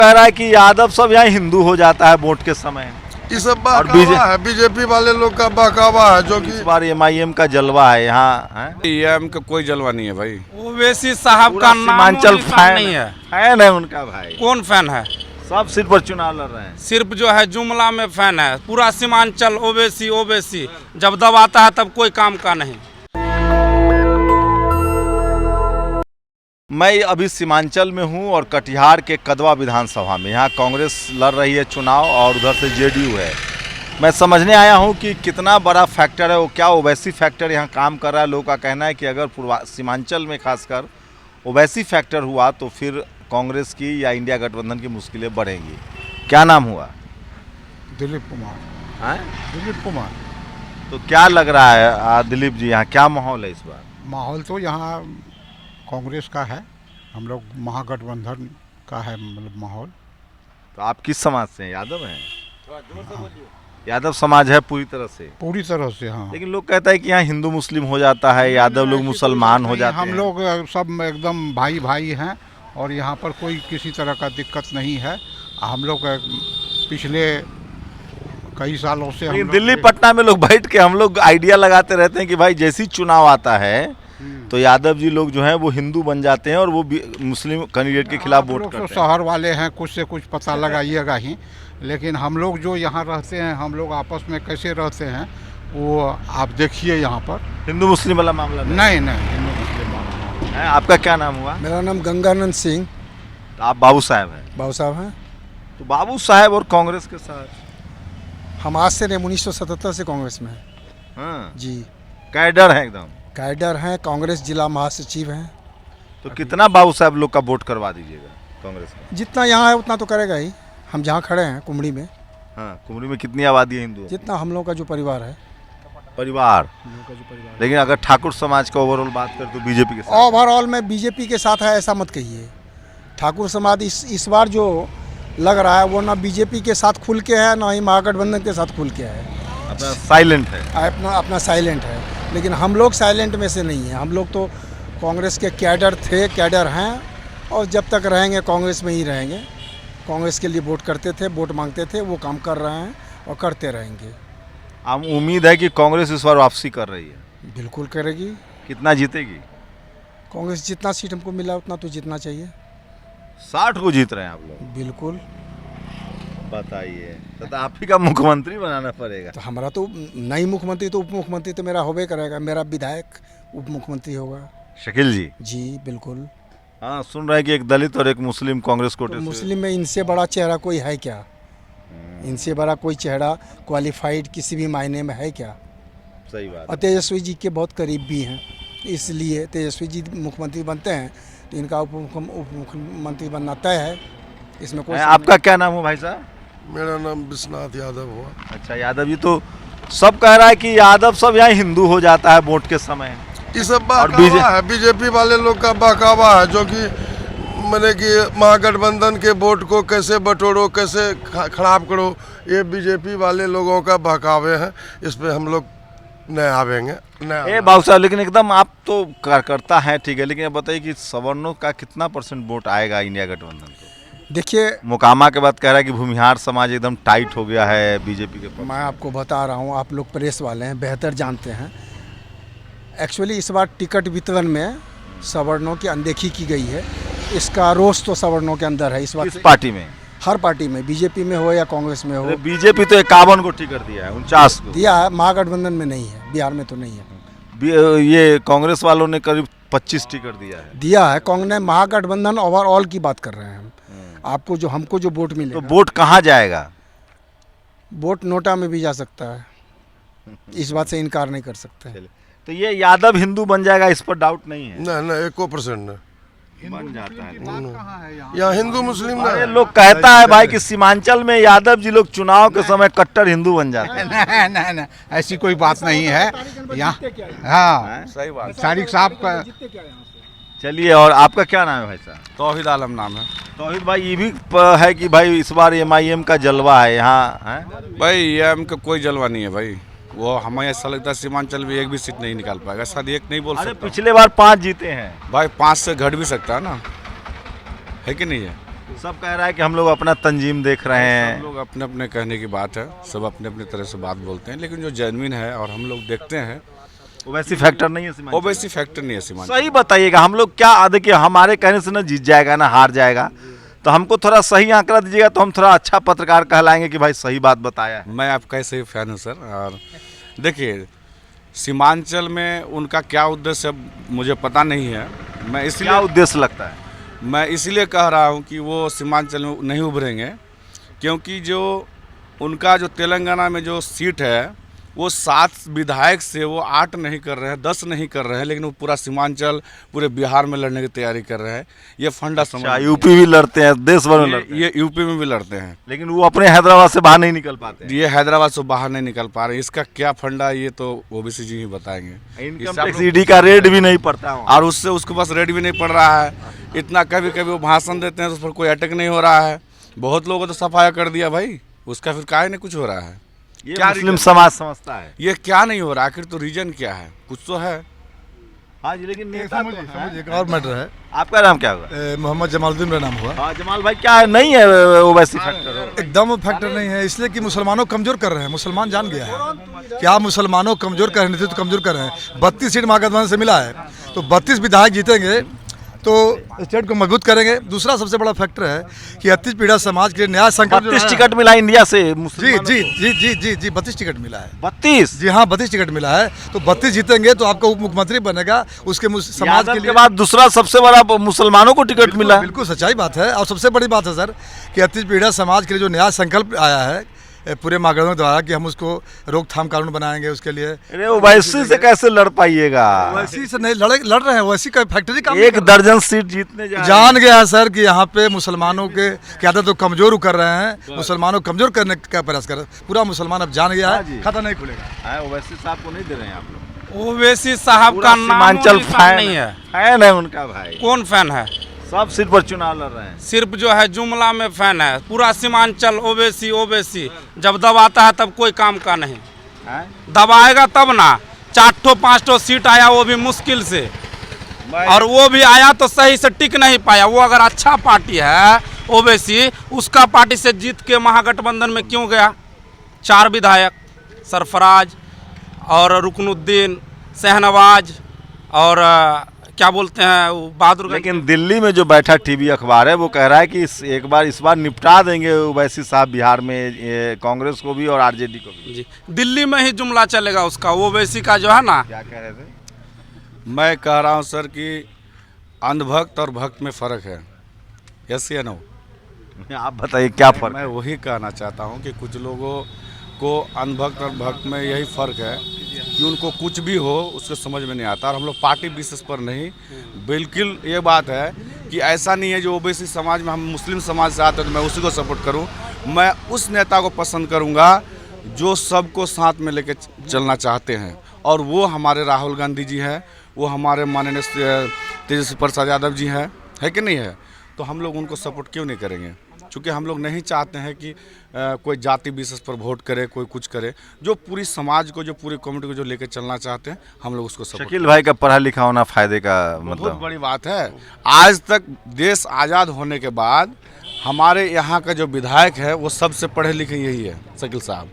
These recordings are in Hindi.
कह रहा है कि यादव सब यहाँ हिंदू हो जाता है वोट के समय। ये सब बहकावा है, बीजेपी वाले लोग का बहकावा है, जो कि इस बार MIM का जलवा है यहाँ है। EM का कोई जलवा नहीं है भाई। ओवैसी साहब का नाम सीमांचल फैन नहीं है। फैन है उनका भाई। कौन फैन है? सब सिर पर चुनाव लड़ रहे हैं। सिर्फ जो है जुमला में फैन है। पूरा सीमांचल ओवैसी ओवैसी, जब दबाता है तब कोई काम का नहीं। मैं अभी सीमांचल में हूँ और कटिहार के कदवा विधानसभा में। यहाँ कांग्रेस लड़ रही है चुनाव और उधर से JDU है। मैं समझने आया हूँ कि कितना बड़ा फैक्टर है वो, क्या ओवैसी फैक्टर यहाँ काम कर रहा है। लोगों का कहना है कि अगर सीमांचल में खासकर ओवैसी फैक्टर हुआ तो फिर कांग्रेस की या इंडिया गठबंधन की मुश्किलें बढ़ेंगी। क्या नाम हुआ? दिलीप कुमार। हैं? दिलीप कुमार। तो क्या लग रहा है दिलीप जी, यहाँ क्या माहौल है इस बार? माहौल तो यहाँ कांग्रेस का है, हम लोग महागठबंधन का है मतलब माहौल। तो आप किस समाज से हैं? यादव हैं? यादव समाज है पूरी तरह से? पूरी तरह से हाँ। लेकिन लोग कहता है कि यहाँ हिंदू मुस्लिम हो जाता है, यादव लोग मुसलमान हो जाते हैं। हम लोग सब एकदम भाई भाई हैं और यहाँ पर कोई किसी तरह का दिक्कत नहीं है। हम लोग पिछले कई सालों से लेकिन दिल्ली पटना में लोग बैठ के हम लोग आइडिया लगाते रहते हैं कि भाई जैसी चुनाव आता है तो यादव जी लोग जो हैं वो हिंदू बन जाते हैं और वो मुस्लिम कैंडिडेट के खिलाफ वोट करते हैं। शहर वाले हैं, कुछ से कुछ पता लगाइएगा ही। लेकिन हम लोग जो यहाँ रहते हैं, हम लोग आपस में कैसे रहते हैं वो आप देखिए यहाँ पर। हिंदू मुस्लिम वाला मामला नहीं हिंदू मुस्लिम वाला है। आपका क्या नाम हुआ? मेरा नाम गंगानंद सिंह। तो आप बाबू साहब हैं? बाबू साहब हैं। तो बाबू साहब और कांग्रेस के साथ हम आज से 1977 से कांग्रेस में हैं। हाँ जी, कैडर है एकदम। कैडर हैं, कांग्रेस जिला महासचिव हैं। तो कितना बाबू साहब लोग का वोट करवा दीजिएगा कांग्रेस का? जितना यहाँ है उतना तो करेगा ही। हम जहाँ खड़े हैं कुमड़ी में, हाँ, कुमरी में कितनी आबादी है हिंदू? जितना हम लोग का जो परिवार है, परिवार। हम लोग का जो परिवार लेकिन अगर ठाकुर समाज का ओवरऑल बात करें तो बीजेपी के साथ। ओवरऑल में बीजेपी के साथ है ऐसा मत कहिए। ठाकुर समाज इस बार जो लग रहा है वो ना बीजेपी के साथ खुल के है, ना ही महागठबंधन के साथ खुल के है। अपना साइलेंट है। अपना साइलेंट है। लेकिन हम लोग साइलेंट में से नहीं हैं। हम लोग तो कांग्रेस के कैडर थे, कैडर हैं और जब तक रहेंगे कांग्रेस में ही रहेंगे। कांग्रेस के लिए वोट करते थे, वोट मांगते थे, वो काम कर रहे हैं और करते रहेंगे। हम उम्मीद है कि कांग्रेस इस बार वापसी कर रही है। बिल्कुल करेगी। कितना जीतेगी कांग्रेस? जितना सीट हमको मिला उतना तो जीतना चाहिए। 60 को जीत रहे हैं आप लोग? बिल्कुल। बताइए, तो आप ही का मुख्यमंत्री बनाना पड़ेगा। तो हमारा तो नहीं मुख्यमंत्री तो उप मुख्यमंत्री तो मेरा होबे करेगा। मेरा विधायक उप मुख्यमंत्री होगा। शकील जी? जी बिल्कुल। हाँ, सुन रहे हैं कि एक दलित और एक मुस्लिम कांग्रेस कोटे तो से। मुस्लिम में इनसे बड़ा चेहरा कोई है क्या? इनसे बड़ा कोई चेहरा क्वालिफाइड किसी भी मायने में है क्या? सही बात। और तेजस्वी जी के बहुत करीब भी हैं, इसलिए तेजस्वी जी मुख्यमंत्री बनते हैं तो इनका उप मुख्यमंत्री बनना तय है। इसमें कोई आपका क्या नाम हो भाई साहब? मेरा नाम विश्वनाथ यादव हुआ। अच्छा, यादव जी। तो सब कह रहा है कि यादव सब यहाँ हिंदू हो जाता है वोट के समय। ये सब बहकावा है, बीजेपी वाले लोग का बहकावा है, जो कि मैंने कि महागठबंधन के वोट को कैसे बटोरो, कैसे खराब करो, ये बीजेपी वाले लोगों का बहकावे हैं। इस पे हम लोग नहीं आवेंगे। बाबू साहब, लेकिन एकदम आप तो कार्यकर्ता हैं, ठीक है, लेकिन बताइए कि सवर्णों का कितना % वोट आएगा इंडिया गठबंधन को? देखिए, मोकामा के बाद कह रहा है कि भूमिहार समाज एकदम टाइट हो गया है बीजेपी के पास। मैं आपको बता रहा हूँ, आप लोग प्रेस वाले हैं, बेहतर जानते हैं। एक्चुअली इस बार टिकट वितरण में सवर्णों की अनदेखी की गई है। इसका रोष तो सवर्णों के अंदर है। इस बात किस पार्टी में? हर पार्टी में, बीजेपी में हो या कांग्रेस में हो। बीजेपी तो 51 को टिकट दिया है, 49 को दिया है। महागठबंधन में नहीं है, बिहार में तो नहीं है। ये कांग्रेस वालों ने करीब 25 टिकट दिया है। कांग्रेस महागठबंधन ओवरऑल की बात कर रहे हैं हम। आपको जो हमको जो वोट मिले तो वोट कहाँ जाएगा? वोट नोटा में भी जा सकता है। इस बात से इनकार नहीं कर सकते। तो ये यादव हिंदू बन जाएगा, इस पर डाउट नहीं है? नहीं 1% नहीं बन जाता है। यहाँ हिंदू मुस्लिम अरे लोग कहता है भाई कि सीमांचल में यादव जी लोग चुनाव के समय कट्टर हिंदू बन जाते हैं। नहीं ऐसी कोई बात नहीं है यहाँ। हाँ सही बात। तारिक साहब का। चलिए, और आपका क्या नाम है भाई साहब? तौहीद आलम नाम है। तौहीद भाई, ये भी है कि भाई इस बार MIM का जलवा है यहाँ है? भाई EM का कोई जलवा नहीं है भाई। वो हमें ऐसा लगता है सीमांचल भी एक भी सीट नहीं निकाल पाएगा। शायद एक नहीं बोल सकता। पिछले बार 5 जीते हैं भाई, 5 से घट भी सकता है ना, है कि नहीं है? सब कह रहा है कि हम लोग अपना तंजीम देख रहे हैं। सब लोग अपने अपने कहने की बात है, सब अपने अपने तरह से बात बोलते हैं, लेकिन जो जेन्युइन है और हम लोग देखते हैं ओवैसी फैक्टर नहीं है सीमांचल। ओवैसी फैक्टर नहीं है सीमांचल। सही बताइएगा, हम लोग क्या देखिए हमारे कहने से ना जीत जाएगा ना हार जाएगा, तो हमको थोड़ा सही आंकड़ा दीजिएगा तो हम थोड़ा अच्छा पत्रकार कहलाएंगे कि भाई सही बात बताया है। मैं आपका ऐसे ही फैन हूँ सर। और देखिए सीमांचल में उनका क्या उद्देश्य है मुझे पता नहीं है। मैं क्या इसलिए उद्देश्य लगता है? मैं इसलिए कह रहा हूँ कि वो सीमांचल में नहीं उभरेंगे, क्योंकि जो उनका जो तेलंगाना में जो सीट है वो 7 विधायक से वो 8 नहीं कर रहे हैं, 10 नहीं कर रहे हैं, लेकिन वो पूरा सीमांचल पूरे बिहार में लड़ने की तैयारी कर रहे हैं। ये फंडा समझ यूपी भी लड़ते हैं, देश भर में लड़ते हैं, ये यूपी में भी लड़ते हैं, लेकिन वो अपने हैदराबाद से बाहर नहीं निकल पाते हैं। ये हैदराबाद से बाहर नहीं निकल पा रहे। इसका क्या फंडा ये तो ओबीसी जी ही बताएंगे। इनकम टैक्स ईडी का रेट भी नहीं पड़ता है। और उससे उसके पास रेट भी नहीं पड़ रहा है। इतना कभी कभी वो भाषण देते हैं तो उस पर कोई अटैक नहीं हो रहा है। बहुत लोगों को तो सफाया कर दिया भाई, उसका फिर काहे नहीं कुछ हो रहा है। ये क्या मुस्लिम रीजन? समाज समझता है ये क्या नहीं हो रहा, आखिर तो रीजन क्या है? कुछ तो है। हाँ जी, लेकिन नेता तो हैं। एक और मैटर है। आपका नाम क्या हुआ? मोहम्मद जमालुद्दीन मेरा नाम हुआ। हाँ जमाल भाई, क्या नहीं है ओवैसी फैक्टर? एकदम फैक्टर नहीं है, इसलिए कि मुसलमानों को कमजोर कर रहे हैं। मुसलमान जान गया है क्या मुसलमानों को कमजोर कर रहे थे, तो कमजोर कर रहे हैं। 32 सीट महागठबंधन से मिला है, तो 32 विधायक जीतेंगे तो स्टेट को मजबूत करेंगे। दूसरा सबसे बड़ा फैक्टर है कि अतिश पीड़ा समाज के लिए न्याय संकल्प 32 टिकट मिला इंडिया से जी मुसलमानों जी जी जी जी जी 32 टिकट मिला है। 32? जी हाँ 32 टिकट मिला है, तो 32 जीतेंगे तो आपका उप मुख्यमंत्री बनेगा। उसके समाज के लिए बाद दूसरा सबसे बड़ा मुसलमानों को टिकट मिला है। बिल्कुल सच्चाई बात है। और सबसे बड़ी बात है सर कि अतिश पीड़ा समाज के लिए जो न्याय संकल्प आया है पूरे महागठबंधन द्वारा कि हम उसको रोकथाम कानून बनाएंगे, उसके लिए अरे ओवैसी से कैसे लड़ पाइएगा? वैसी से नहीं लड़ रहे हैं, वैसी का फैक्ट्री का 1 दर्जन सीट जीतने जा रहे हैं। जान गया है सर कि यहाँ पे मुसलमानों के क्या तो कमजोर कर रहे हैं, मुसलमानों को कमजोर करने का प्रयास कर रहे हैं। पूरा मुसलमान अब जान गया है, खाता नहीं खुलेगा। ओवैसी साहब को नहीं दे रहे हैं आप लोग? ओवैसी साहब का नाम सीमांचल निशान नहीं है। फैन है उनका भाई, कौन फैन है? सब सीट पर चुनाव लड़ रहे हैं। सिर्फ जो है जुमला में फैन है। पूरा सीमांचल ओवैसी ओवैसी, जब दबाता है तब कोई काम का नहीं। दबाएगा तब ना। 4 5 सीट आया वो भी मुश्किल से, और वो भी आया तो सही से टिक नहीं पाया। वो अगर अच्छा पार्टी है ओवैसी, उसका पार्टी से जीत के महागठबंधन में क्यों गया? 4 विधायक, सरफराज और रुकनुद्दीन, शहनवाज और क्या बोलते हैं वो बहादुर। लेकिन दिल्ली में जो बैठा टीवी अखबार है वो कह रहा है कि इस बार निपटा देंगे ओवैसी साहब बिहार में, कांग्रेस को भी और आरजेडी को भी। जी, दिल्ली में ही जुमला चलेगा उसका। ओवैसी का जो है ना, क्या कह रहे थे? मैं कह रहा हूँ सर कि अंधभक्त और भक्त में फ़र्क है। यस या नो? आप बताइए क्या फर्क? मैं वही कहना चाहता हूँ कि कुछ लोगों को अंधभक्त और भक्त में यही फ़र्क है कि उनको कुछ भी हो उसको समझ में नहीं आता। और हम लोग पार्टी बेसिस पर नहीं, बिल्कुल ये बात है कि ऐसा नहीं है जो ओबीसी समाज में हम मुस्लिम समाज से आते हैं तो मैं उसी को सपोर्ट करूं। मैं उस नेता को पसंद करूंगा जो सबको साथ में लेके चलना चाहते हैं, और वो हमारे राहुल गांधी जी हैं, वो हमारे माननीय तेजस्वी प्रसाद यादव जी हैं, है कि नहीं है? तो हम लोग उनको सपोर्ट क्यों नहीं करेंगे? चूँकि हम लोग नहीं चाहते हैं कि कोई जाति विशेष पर वोट करे, कोई कुछ करे। जो पूरी समाज को, जो पूरी कम्युनिटी को जो लेकर चलना चाहते हैं, हम लोग उसको सपोर्ट। शकील भाई का पढ़ा लिखा होना फायदे का बहुत मतलब बड़ी बात है। आज तक देश आज़ाद होने के बाद हमारे यहाँ का जो विधायक है वो सबसे पढ़े लिखे यही है, शकील साहब,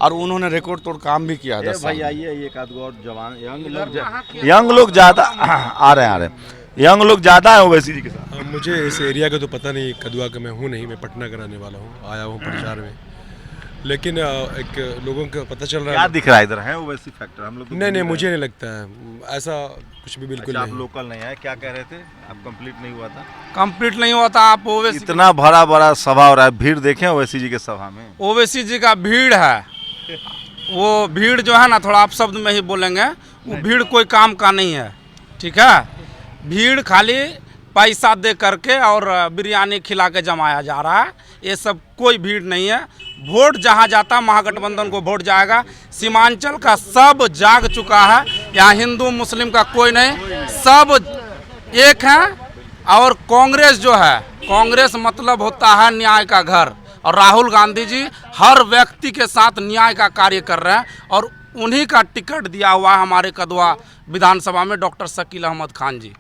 और उन्होंने रिकॉर्ड तोड़ काम भी किया है। 10 साल भाई आइए, एक आध और जवान यंग लोग ज़्यादा आ रहे हैं, यंग लोग ज़्यादा है ओवैसी जी के साथ। मुझे इस एरिया का तो पता नहीं, कदुआ का मैं हूँ नहीं, मैं पटना का रहने वाला हूँ, आया हूँ प्रचार में। लेकिन एक लोगों को पता चल रहा है। क्या दिख रहा है इधर? है ओवैसी फैक्टर? हम लोग नहीं, मुझे नहीं लगता है ऐसा कुछ भी, बिल्कुल आप नहीं। लोकल नहीं है, क्या कह रहे थे आप? कंप्लीट नहीं हुआ था? कंप्लीट नहीं हुआ था। आप ओवैसी, इतना बड़ा सभा हो रहा है, भीड़ देखें ओवैसी जी के सभा में। ओवैसी जी का भीड़ है, वो भीड़ जो है ना, थोड़ा आप शब्द में ही बोलेंगे, वो भीड़ कोई काम का नहीं है, ठीक है? भीड़ खाली पैसा दे करके और बिरयानी खिला के जमाया जा रहा है। ये सब कोई भीड़ नहीं है। वोट जहाँ जाता महागठबंधन को वोट जाएगा। सीमांचल का सब जाग चुका है, यहाँ हिंदू मुस्लिम का कोई नहीं, सब एक हैं। और कांग्रेस जो है, कांग्रेस मतलब होता है न्याय का घर, और राहुल गांधी जी हर व्यक्ति के साथ न्याय का कार्य कर रहे हैं, और उन्हीं का टिकट दिया हुआ है हमारे कदवा विधानसभा में डॉक्टर शकील अहमद खान जी,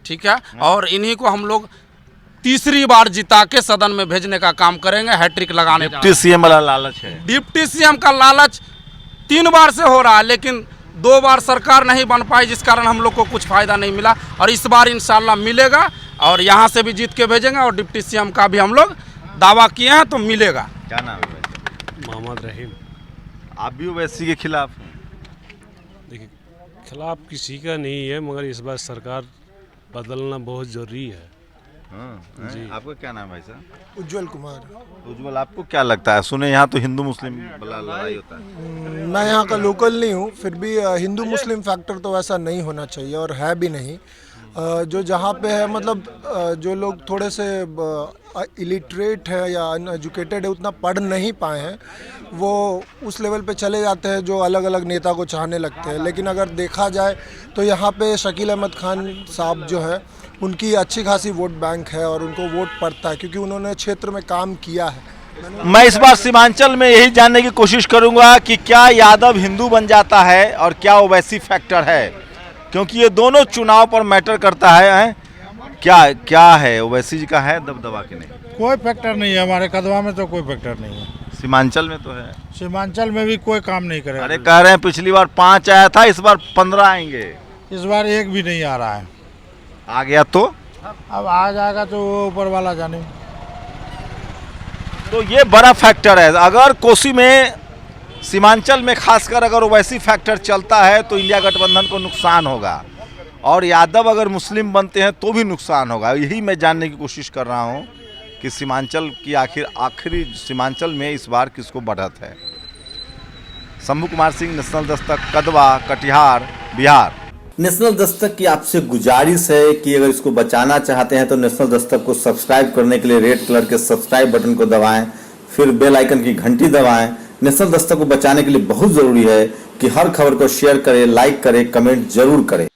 ठीक है? और इन्हीं को हम लोग तीसरी बार जिता के सदन में भेजने का काम करेंगे, हैट्रिक लगाने जा रहे डिप्टी सीएम वाला लालच है। हैं। डिप्टी सीएम का लालच 3 बार से हो रहा है, लेकिन 2 बार सरकार नहीं बन पाई, जिस कारण हम लोग को कुछ फायदा नहीं मिला। और इस बार इंशाल्लाह मिलेगा, और यहाँ से भी जीत के भेजेंगे, और डिप्टी सीएम का भी हम लोग दावा किए हैं, तो मिलेगा। क्या नाम है वैसे? मोहम्मद रहीम। आप भी ओवैसी के खिलाफ हैं? देखिए, खिलाफ किसी का नहीं है, मगर इस बार सरकार बदलना बहुत ज़रूरी है। जी। आपका क्या नाम है भाई साहब? उज्जवल कुमार। उज्जवल, आपको क्या लगता है? सुने यहाँ तो हिंदू मुस्लिम वाला लड़ाई होता है। मैं यहाँ का लोकल नहीं हूँ, फिर भी हिंदू मुस्लिम फैक्टर तो वैसा नहीं होना चाहिए, और है भी नहीं। जो जहाँ पे है, मतलब जो लोग थोड़े से इलिटरेट है या अनएजुकेटेड है, उतना पढ़ नहीं पाए हैं, वो उस लेवल पे चले जाते हैं जो अलग अलग नेता को चाहने लगते हैं। लेकिन अगर देखा जाए तो यहाँ पे शकील अहमद खान साहब जो है, उनकी अच्छी खासी वोट बैंक है, और उनको वोट पड़ता है क्योंकि उन्होंने क्षेत्र में काम किया है। मैं इस बार सीमांचल में यही जानने की कोशिश करूंगा कि क्या यादव हिंदू बन जाता है और क्या ओवैसी फैक्टर है, क्योंकि ये दोनों चुनाव पर मैटर करता है। क्या है ओवैसी जी का है दबदबा कि नहीं? कोई फैक्टर नहीं है हमारे कदवा में, तो कोई फैक्टर नहीं है। सीमांचल में तो है। सीमांचल में भी कोई काम नहीं करेगा। अरे कह रहे हैं पिछली बार 5 आया था, इस बार 15 आएंगे। इस बार एक भी नहीं आ रहा है। आ गया तो अब आ जाएगा तो वो ऊपर वाला जाने। तो ये बड़ा फैक्टर है। अगर कोसी में सीमांचल में खासकर अगर ओवैसी फैक्टर चलता है तो इंडिया गठबंधन को नुकसान होगा, और यादव अगर मुस्लिम बनते हैं तो भी नुकसान होगा। यही मैं जानने की कोशिश कर रहा हूँ कि सीमांचल की आखिरी सीमांचल में इस बार किसको बढ़त है। शंभू कुमार सिंह, नेशनल दस्तक, कदवा, कटिहार, बिहार। नेशनल दस्तक की आपसे गुजारिश है कि अगर इसको बचाना चाहते हैं तो नेशनल दस्तक को सब्सक्राइब करने के लिए रेड कलर के सब्सक्राइब बटन को दबाएं, फिर बेल आइकन की घंटी दबाएं। नेशनल दस्तक को बचाने के लिए बहुत जरूरी है कि हर खबर को शेयर करें, लाइक करें, कमेंट जरूर करें।